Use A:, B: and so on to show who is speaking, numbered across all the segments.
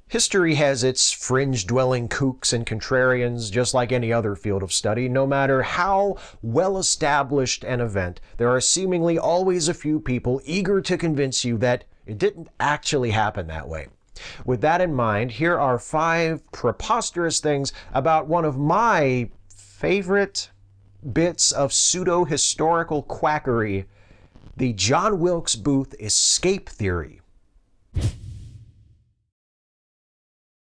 A: History has its fringe-dwelling kooks and contrarians, just like any other field of study. No matter how well-established an event, there are seemingly always a few people eager to convince you that it didn't actually happen that way. With that in mind, here are 5 preposterous things about one of my favorite bits of pseudo-historical quackery, the John Wilkes Booth escape theory.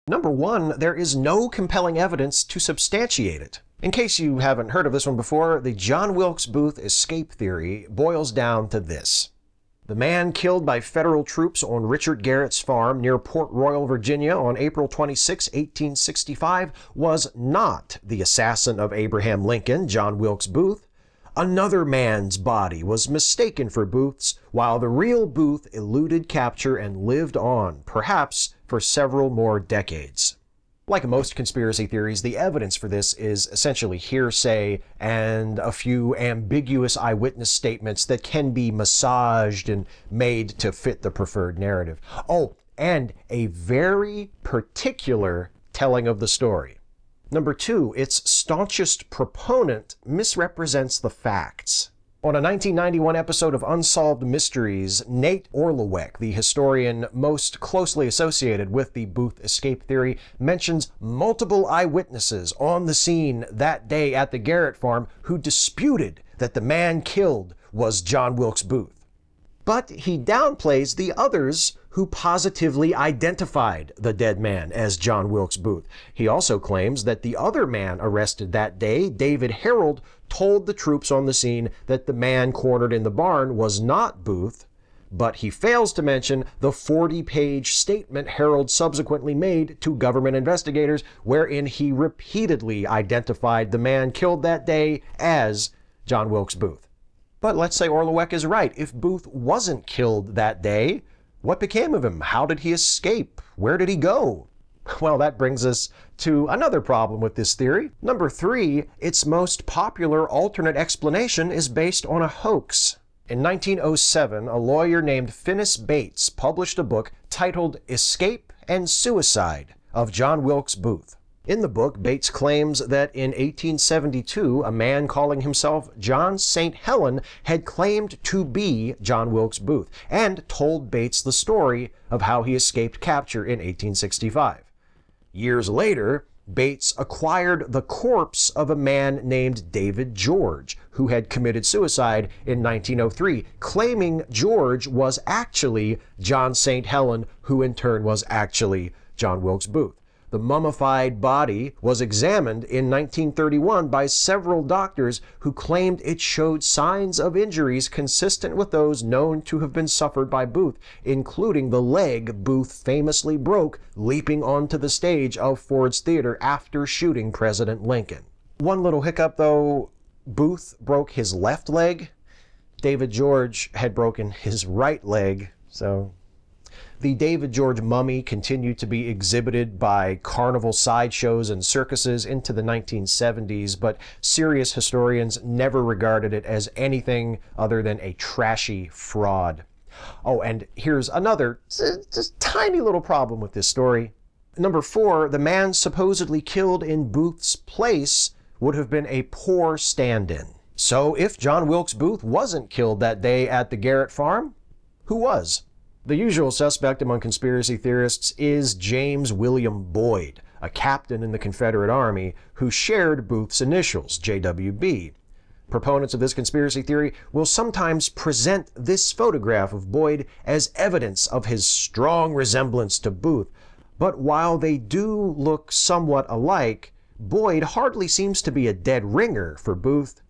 A: Number 1, there is no compelling evidence to substantiate it. In case you haven't heard of this one before, the John Wilkes Booth escape theory boils down to this. The man killed by federal troops on Richard Garrett's farm near Port Royal, Virginia on April 26, 1865 was not the assassin of Abraham Lincoln, John Wilkes Booth. Another man's body was mistaken for Booth's, while the real Booth eluded capture and lived on, perhaps for several more decades. Like most conspiracy theories, the evidence for this is essentially hearsay and a few ambiguous eyewitness statements that can be massaged and made to fit the preferred narrative. Oh, and a very particular telling of the story. Number 2, its staunchest proponent misrepresents the facts. On a 1991 episode of Unsolved Mysteries, Nate Orlowek, the historian most closely associated with the Booth escape theory, mentions multiple eyewitnesses on the scene that day at the Garrett farm who disputed that the man killed was John Wilkes Booth. But he downplays the others who positively identified the dead man as John Wilkes Booth. He also claims that the other man arrested that day, David Harold, told the troops on the scene that the man cornered in the barn was not Booth, but he fails to mention the 40-page statement Harold subsequently made to government investigators, wherein he repeatedly identified the man killed that day as John Wilkes Booth. But let's say Orlowek is right. If Booth wasn't killed that day, what became of him? How did he escape? Where did he go? Well, that brings us to another problem with this theory. Number 3, its most popular alternate explanation is based on a hoax. In 1907, a lawyer named Finis Bates published a book titled Escape and Suicide of John Wilkes Booth. In the book, Bates claims that in 1872, a man calling himself John St. Helen had claimed to be John Wilkes Booth and told Bates the story of how he escaped capture in 1865. Years later, Bates acquired the corpse of a man named David George, who had committed suicide in 1903, claiming George was actually John St. Helen, who in turn was actually John Wilkes Booth. The mummified body was examined in 1931 by several doctors who claimed it showed signs of injuries consistent with those known to have been suffered by Booth, including the leg Booth famously broke leaping onto the stage of Ford's Theater after shooting President Lincoln. One little hiccup though, Booth broke his left leg. David George had broken his right leg, so the David George mummy continued to be exhibited by carnival sideshows and circuses into the 1970s, but serious historians never regarded it as anything other than a trashy fraud. Oh, and here's another just tiny little problem with this story. Number 4, the man supposedly killed in Booth's place would have been a poor stand-in. So if John Wilkes Booth wasn't killed that day at the Garrett farm, who was? The usual suspect among conspiracy theorists is James William Boyd, a captain in the Confederate Army who shared Booth's initials, JWB. Proponents of this conspiracy theory will sometimes present this photograph of Boyd as evidence of his strong resemblance to Booth, but while they do look somewhat alike, Boyd hardly seems to be a dead ringer for Booth,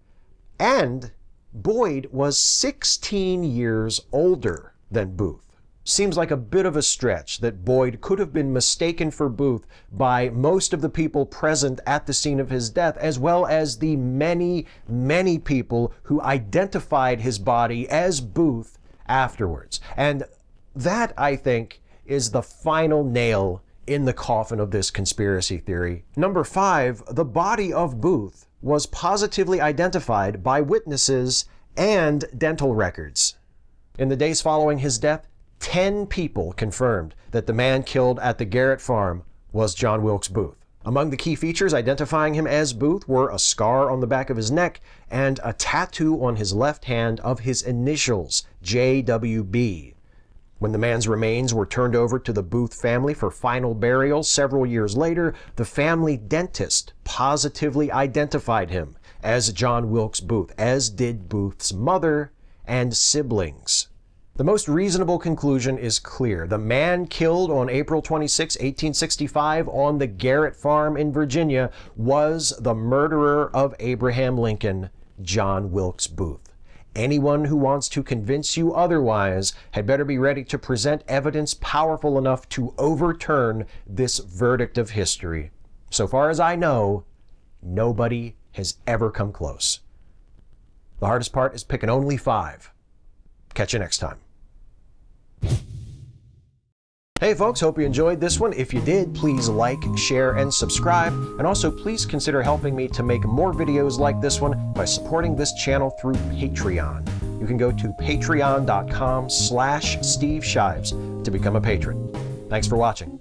A: and Boyd was 16 years older than Booth. Seems like a bit of a stretch that Boyd could have been mistaken for Booth by most of the people present at the scene of his death, as well as the many, many people who identified his body as Booth afterwards. And that, I think, is the final nail in the coffin of this conspiracy theory. Number 5, the body of Booth was positively identified by witnesses and dental records. In the days following his death, 10 people confirmed that the man killed at the Garrett farm was John Wilkes Booth. Among the key features identifying him as Booth were a scar on the back of his neck and a tattoo on his left hand of his initials, JWB. When the man's remains were turned over to the Booth family for final burial several years later, the family dentist positively identified him as John Wilkes Booth, as did Booth's mother and siblings. The most reasonable conclusion is clear. The man killed on April 26, 1865 on the Garrett farm in Virginia was the murderer of Abraham Lincoln, John Wilkes Booth. Anyone who wants to convince you otherwise had better be ready to present evidence powerful enough to overturn this verdict of history. So far as I know, nobody has ever come close. The hardest part is picking only 5. Catch you next time. Hey folks, hope you enjoyed this one. If you did, please like, share, and subscribe. And also please consider helping me to make more videos like this one by supporting this channel through Patreon. You can go to patreon.com/Steve Shives to become a patron. Thanks for watching.